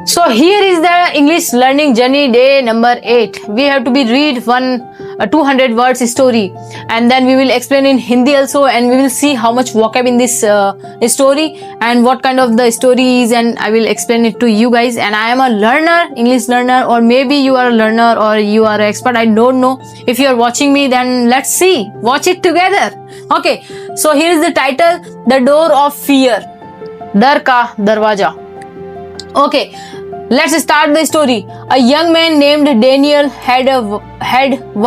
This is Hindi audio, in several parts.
So here is the English learning journey day number 8. We have to be read 200 words story, and then we will explain in Hindi also, and we will see how much vocab in this story and what kind of the story is, and I will explain it to you guys. And I am a learner, English learner, or maybe you are a learner or you are an expert. I don't know. If you are watching me, then let's see. Watch it together. Okay. So here is the title: The Door of Fear. डर का दरवाजा. Okay. Let's start the story. A young man named Daniel had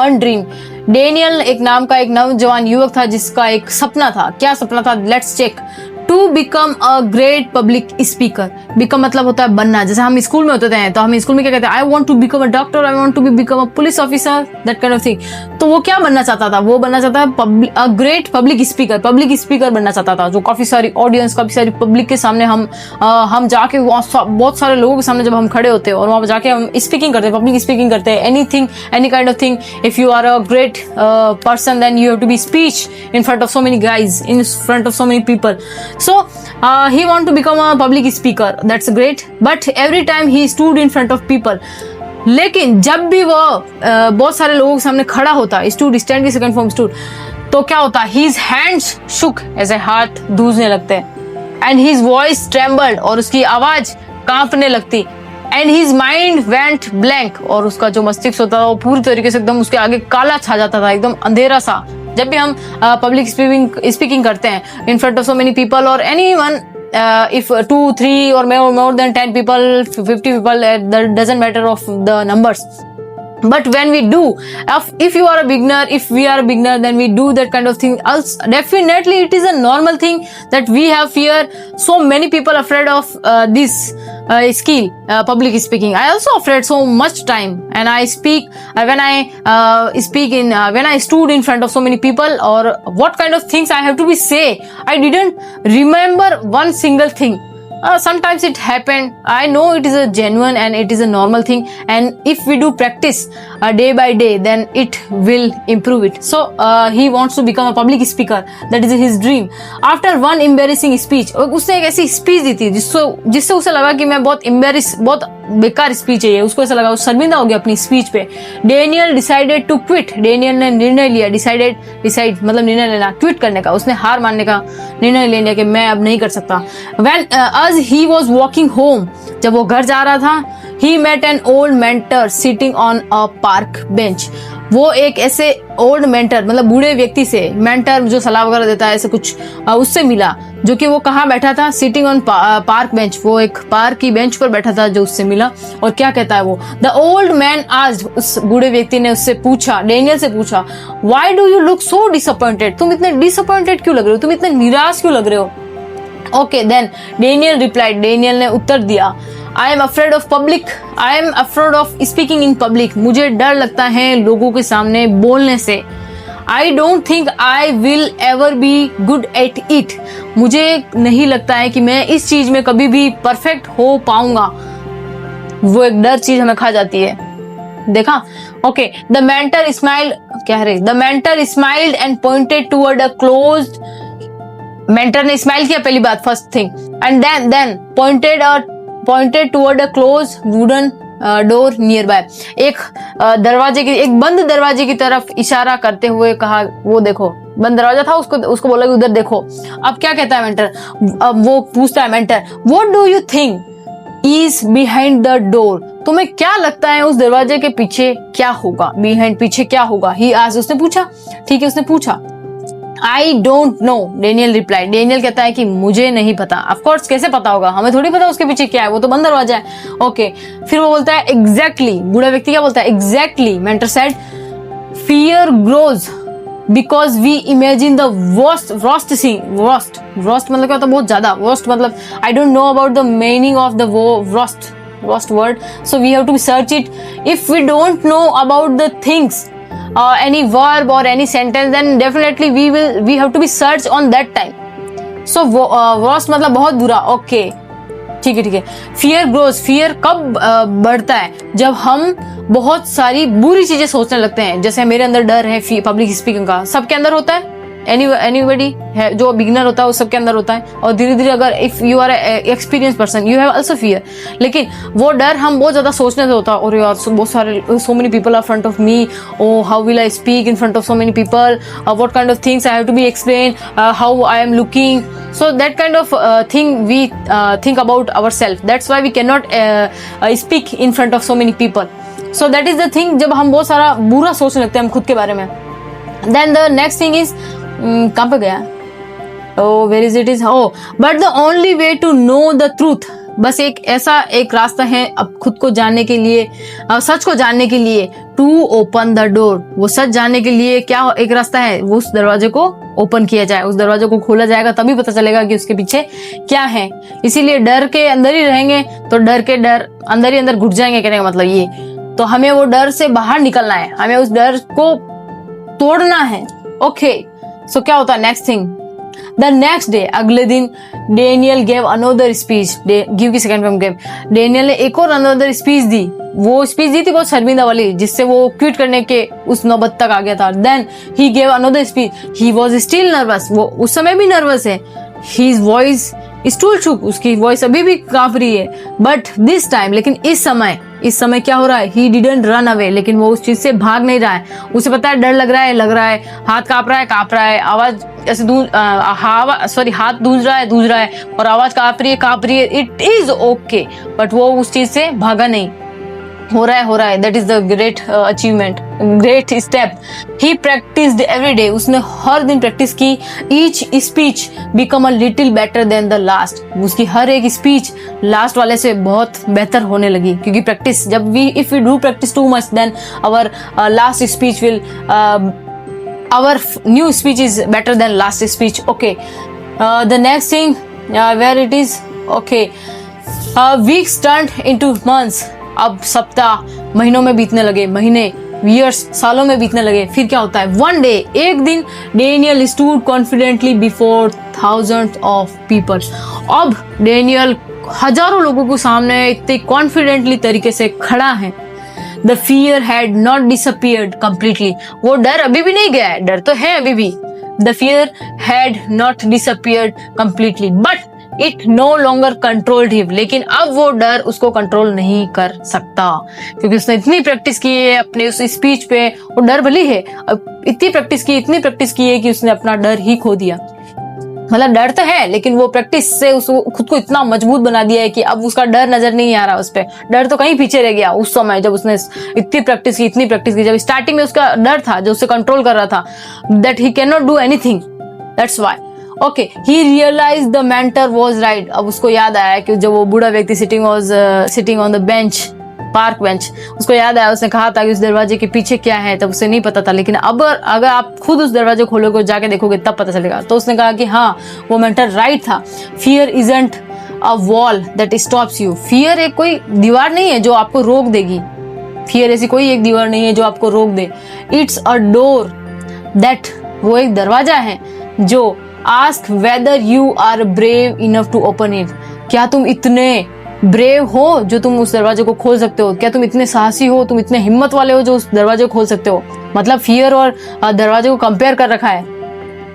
one dream. Daniel एक नाम का एक नौजवान युवक था जिसका एक सपना था. क्या सपना था? Let's check. To become a great public speaker. Become मतलब होता है बनना. जैसे हम स्कूल में होते हैं तो हम स्कूल में क्या कहते हैं? I want to become a doctor. I want to become a police officer. That kind of thing. तो वो क्या बनना चाहता था? वो बनना चाहता है a great public speaker. Public speaker बनना चाहता था जो काफी सारी ऑडियंस, काफी सारी पब्लिक के सामने हम जाके बहुत सारे लोगों के सामने जब हम खड़े होते हैं और वहाँ जाके हम स्पीकिंग करते हैं, पब्लिक स्पीकिंग करते हैं, anything, any kind of thing. If you are a great person, then you have to be speech in front of so many guys, in front of so many people. So he want to become a public speaker. That's great. But every time he stood in front of people. लेकिन जब भी वो बहुत सारे लोगों के सामने खड़ा होता, stand की सेकंड फॉर्म stood, तो क्या होता? His hands shook, ऐसे हाथ धूजने लगते हैं. And his voice trembled, और उसकी आवाज कांपने लगती. And his mind went blank, और उसका जो मस्तिष्क होता था वो पूरी तरीके से एकदम उसके आगे काला छा जाता था, एकदम अंधेरा सा. जब भी हम पब्लिक स्पीकिंग करते हैं इन front of so many people और anyone, if 2, 3 or more than 10 people, 50 people, that doesn't matter of the numbers. But when we do, if you are a beginner, if we are a beginner, then we do that kind of thing. Also, definitely it is a normal thing that we have fear. So many people are afraid of this skill, public speaking. I also afraid so much time, and I speak when I stood in front of so many people, or what kind of things I have to be say. I didn't remember one single thing. Sometimes it happened. I know it is a genuine and it is a normal thing, and if we do practice day by day, then it will improve it. So he wants to become a public speaker. That is his dream. After one embarrassing speech, उसने एक ऐसी स्पीच दी थी जिससे उसे लगा कि मैं बहुत बेकार स्पीच है ये. उसको ऐसा लगा, वो शर्मिंदा हो गया अपनी स्पीच पे. Daniel decided to quit. Daniel ने निर्णय लिया. डिसाइड मतलब निर्णय लेना, क्विट करने का. उसने हार मानने का निर्णय ले लिया कि मैं अब नहीं कर सकता. When as he was walking home, जब वो घर जा रहा था, he met an old mentor sitting on a park bench. वो एक ऐसे ओल्ड मेंटर मतलब बूढ़े व्यक्ति से, मेंटर जो सलाह वगैरह देता है ऐसे कुछ, उससे मिला, जो कि वो कहाँ बैठा था? Sitting on park bench. वो एक पार्क की बेंच पर बैठा था जो उससे मिला. और क्या कहता है वो? The old man asked. उस बूढ़े व्यक्ति ने उससे पूछा, डेनियल से पूछा, why do you look so disappointed? तुम इतने डिसअपॉइंटेड क्यों लग रहे हो? तुम इतने निराश क्यों लग रहे हो? Okay, then Daniel replied. Daniel ने उत्तर दिया, I am afraid of public. I am afraid of speaking in public. मुझे डर लगता है लोगों के सामने बोलने से. I don't think I will ever be good at it. मुझे नहीं लगता है कि मैं इस चीज में कभी भी परफेक्ट हो पाऊंगा. वो एक डर चीज हमें खा जाती है. देखा? ओके. The mentor smiled. क्या है? The mentor smiled and pointed toward a closed. Mentor ने स्माइल किया, पहली बात, first thing. And then pointed toward a closed wooden door nearby. एक बंद दरवाजे की तरफ इशारा करते हुए कहा, वो देखो बंद दरवाजा था, उसको बोला कि उधर देखो. अब क्या कहता है मेंटर? अब वो पूछता है mentor, what do you think is behind the door? तुम्हें क्या लगता है उस दरवाजे के पीछे क्या होगा? behind पीछे क्या होगा? he asked. उसने पूछा. ठीक है, उसने पूछा. I don't know, Daniel replied. Daniel कहता है कि मुझे नहीं पता. ऑफ कोर्स कैसे पता होगा? हमें थोड़ी पता उसके पीछे क्या है, वो तो बंद दरवाजा है. ओके. फिर वो बोलता है एग्जैक्टली. बूढ़ा व्यक्ति क्या बोलता है? Exactly. Mentor said, fear grows because we imagine the worst मतलब क्या होता है? बहुत ज्यादा. वर्स्ट मतलब I don't know about the meaning of the worst word, so we have to search it. If we don't know about the things, any verb or any sentence, then definitely we have to be search on that time. So worst मतलब बहुत बुरा. ओके, ठीक है. Fear grows. फियर कब बढ़ता है? जब हम बहुत सारी बुरी चीजें सोचने लगते हैं. जैसे मेरे अंदर डर है पब्लिक स्पीकिंग का. सबके अंदर होता है. एनीबडी है जो बिगिनर होता है वो सबके अंदर होता है, और धीरे धीरे अगर if you are experience person you have also fear. लेकिन वो डर हम बहुत ज्यादा सोचने से होता है, और यार बहुत सारे so many people are front of me, oh how will I speak in front of so many people, what kind of things I have to be explain, how I am looking, so that kind of thing we think about ourselves, that's why we cannot speak in front of so many people, so that is the thing, जब हम बहुत सारा बुरा सोचने लगते हैं हम खुद के बारे में। then the next thing is कहाँ पे गया, oh where is it is, oh but the only way to know the truth, बस एक रास्ता है अब खुद को जानने के लिए, सच को जानने के लिए, टू ओपन द डोर, वो सच जानने के लिए क्या एक रास्ता है, वो उस दरवाजे को ओपन किया जाए, उस दरवाजे को खोला जाएगा, तभी पता चलेगा कि उसके पीछे क्या है। इसीलिए डर के अंदर ही रहेंगे तो डर अंदर ही अंदर घुट जाएंगे, कहने का मतलब ये, तो हमें वो डर से बाहर निकलना है, हमें उस डर को तोड़ना है। ओके सो क्या होता है next thing, the next day, अगले दिन Daniel gave another speech, give की सेकंड फॉर्म गेव, डेनियल ने एक और अनदर स्पीच दी, वो स्पीच दी थी बहुत शर्मिंदा वाली, जिससे वो क्विट करने के उस नौबत तक आ गया था। Then he gave another speech, he was still nervous, वो उस समय भी नर्वस है, हिज वॉइस स्टिल शुक, उसकी वॉइस अभी भी कांप रही है, बट दिस टाइम, लेकिन इस समय क्या हो रहा है, ही डिडंट रन अवे, लेकिन वो उस चीज से भाग नहीं रहा है, उसे पता है डर लग रहा है, हाथ कांप रहा है, आवाज ऐसे हाथ दूज रहा है और आवाज कांप रही है, इट इज ओके, बट वो उस चीज से भागा नहीं, हो रहा है, that is the great achievement, great step. He practised every day, उसने हर दिन प्रैक्टिस की, each speech become a little better than the last, उसकी हर एक स्पीच लास्ट वाले से बहुत बेहतर होने लगी, क्योंकि प्रैक्टिस जब if we do practice too much then our last speech will our new speech is better than last speech. Okay, the next thing, where it is, okay, weeks turned into months, अब सप्ताह महीनों में बीतने लगे, महीने years सालों में बीतने लगे। फिर क्या होता है, one day, एक दिन, Daniel stood confidently before thousands of people, अब डेनियल हजारों लोगों को सामने इतने कॉन्फिडेंटली तरीके से खड़ा है। The fear had not disappeared completely, वो डर अभी भी नहीं गया है, डर तो है अभी भी। The fear had not disappeared completely, but it no longer controlled him, लेकिन अब वो डर उसको कंट्रोल नहीं कर सकता, क्योंकि उसने इतनी प्रैक्टिस की है अपने उस स्पीच पे, वो डर भली है, अब इतनी प्रैक्टिस की है कि उसने अपना डर ही खो दिया। मतलब डर तो है, लेकिन वो प्रैक्टिस से उसको खुद को इतना मजबूत बना दिया है कि अब उसका डर नजर नहीं आ रहा उस पे, डर तो कहीं पीछे रह गया उस समय जब उसने इतनी प्रैक्टिस की, जब स्टार्टिंग में उसका डर था जो उसे कंट्रोल कर रहा था, that he can not do anything, that's why. Okay, he realize the mentor was right, अब उसको याद आया कि जब वो बूढ़ा व्यक्ति sitting on the bench, park bench, उसको याद आया, उसने कहा था कि उस दरवाजे के पीछे क्या है, तब उसे नहीं पता था, लेकिन अब अगर आप खुद उस दरवाजे खोलोगे, जाके देखोगे तब पता चलेगा। तो उसने कहा कि हाँ, वो मेंटर राइट था, fear isn't a wall that stops you, fear एक कोई दीवार नहीं है जो आपको रोक देगी, फियर ऐसी कोई एक दीवार नहीं है जो आपको रोक दे, इट्स अ डोर दैट, वो एक दरवाजा है जो ask whether you are brave enough to open it, क्या तुम इतने ब्रेव हो जो तुम उस दरवाजे को खोल सकते हो, क्या तुम इतने साहसी हो, तुम इतने हिम्मत वाले हो जो उस दरवाजे को खोल सकते हो। मतलब फियर और दरवाजे को कंपेयर कर रखा है,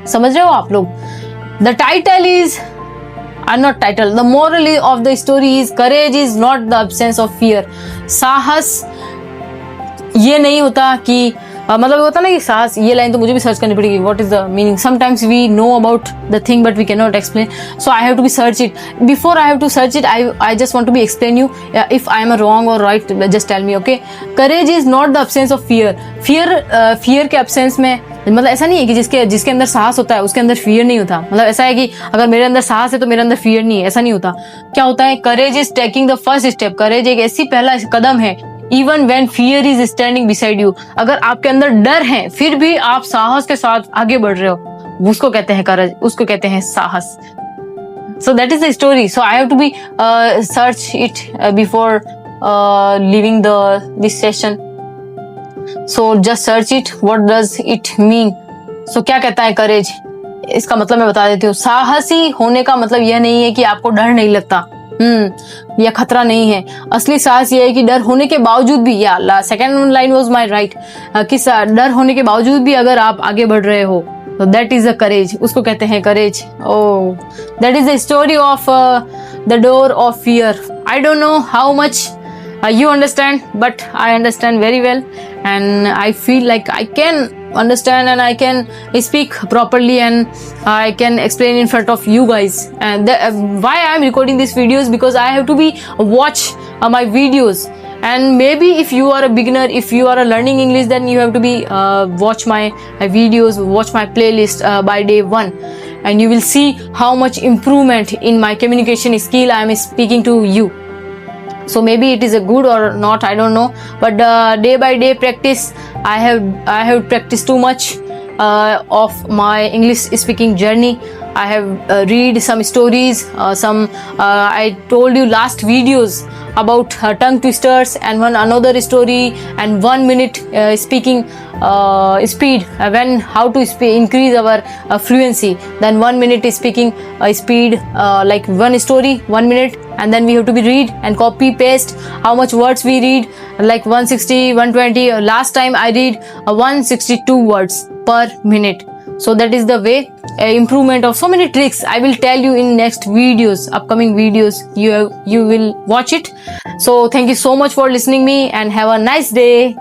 समझ रहे हो आप लोग। The title is not title, the moral of the story is courage is not the absence of fear, साहस ये नहीं होता कि मतलब होता ना कि साहस, ये लाइन तो मुझे भी सर्च करनी पड़ेगी, what is the meaning, sometimes we know about the thing but we can not explain, so I have to be search it, before I have to search it I just want to be explain you, if I am wrong और right just tell me. Okay, courage is not the absence of fear, fear के एब्सेंस में मतलब ऐसा नहीं है कि जिसके अंदर साहस होता है उसके अंदर फियर नहीं होता, मतलब ऐसा है कि अगर मेरे अंदर साहस है तो मेरे अंदर फियर नहीं है, ऐसा नहीं होता। क्या होता है, courage is taking the first step, courage एक ऐसी पहला कदम है, even when fear is standing beside you, अगर आपके अंदर डर है फिर भी आप साहस के साथ आगे बढ़ रहे हो, उसको कहते हैं करेज, उसको कहते हैं साहस। So that is the story, so I have to be search it before leaving this session, so just search it, what does it mean. So क्या कहता है करेज, इसका मतलब मैं बता देती हूँ, साहसी होने का मतलब यह नहीं है कि आपको डर नहीं लगता, या खतरा नहीं है, असली साहस ये है कि डर होने के बावजूद भी, या second line was my right, कि डर होने के बावजूद भी अगर आप आगे बढ़ रहे हो, So that is the courage. उसको कहते हैं courage. Oh, that is the story of the door of fear. I don't know how much you understand, but I understand very well, and I feel like I can understand and I can speak properly and I can explain in front of you guys. And why I am recording these videos, because I have to be watch my videos. And maybe if you are a beginner, if you are learning English, then you have to be watch my videos, watch my playlist by day 1, and you will see how much improvement in my communication skill I am speaking to you. So maybe it is a good or not, I don't know, but day by day practice, I have practiced too much of my English speaking journey. I have read some stories, I told you last videos about tongue twisters, and one another story, and 1 minute speaking speed, when how to increase our fluency. Then 1 minute speaking speed, like one story 1 minute, and then we have to be read and copy paste how much words we read, like 160 120. Last time I read 162 words per minute. So that is the way improvement of so many tricks I will tell you in next videos, upcoming videos. You will watch it. So thank you so much for listening me, and have a nice day.